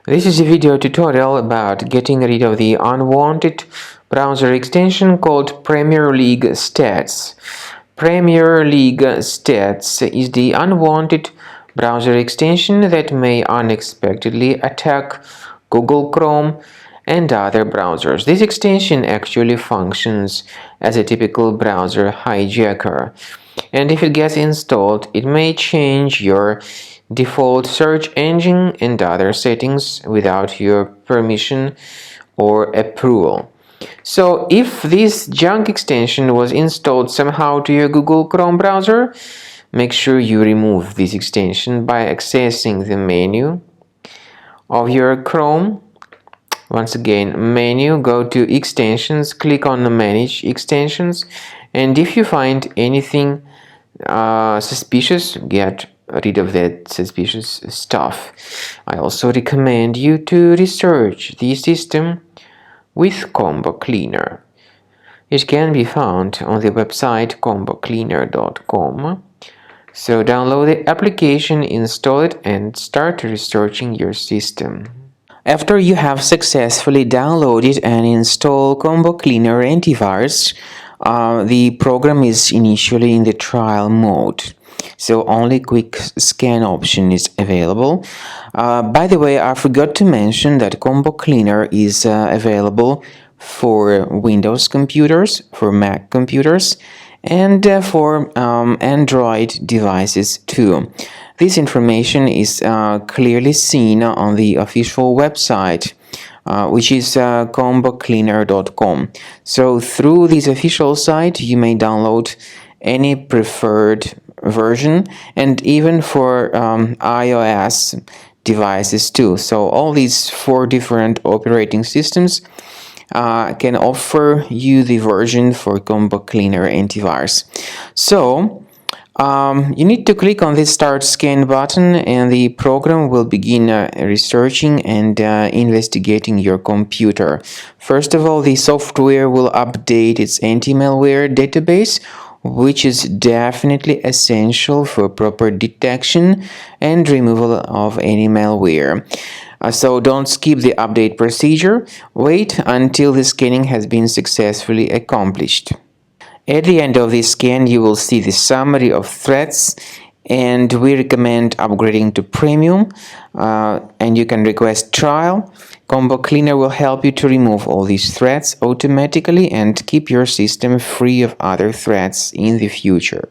This is a video tutorial about getting rid of the unwanted browser extension called PremierLeague Stats. PremierLeague Stats is the unwanted browser extension that may unexpectedly attack Google Chrome and other browsers. This extension actually functions as a typical browser hijacker, and if it gets installed, it may change your default search engine and other settings without your permission or approval. So if this junk extension was installed somehow to your Google Chrome browser, make sure you remove this extension by accessing the menu of your Chrome. Once again, menu, go to extensions, click on manage extensions, and if you find anything suspicious, get rid of that suspicious stuff. I also recommend you to research the system with Combo Cleaner. It can be found on the website combocleaner.com. So download the application, install it, and start researching your system. After you have successfully downloaded and installed Combo Cleaner antivirus, the program is initially in the trial mode, so only quick scan option is available. By the way, I forgot to mention that Combo Cleaner is available for Windows computers, for Mac computers, and for Android devices too. This information is clearly seen on the official website, which is combocleaner.com. So through this official site, you may download any preferred version, and even for iOS devices too. So all these 4 different operating systems can offer you the version for Combo Cleaner antivirus. So you need to click on this Start Scan button, and the program will begin researching and investigating your computer. First of all, the software will update its anti-malware database, which is definitely essential for proper detection and removal of any malware. So don't skip the update procedure. Wait until the scanning has been successfully accomplished. At the end of the scan, you will see the summary of threats, and we recommend upgrading to Premium, and you can request trial. Combo Cleaner will help you to remove all these threats automatically and keep your system free of other threats in the future.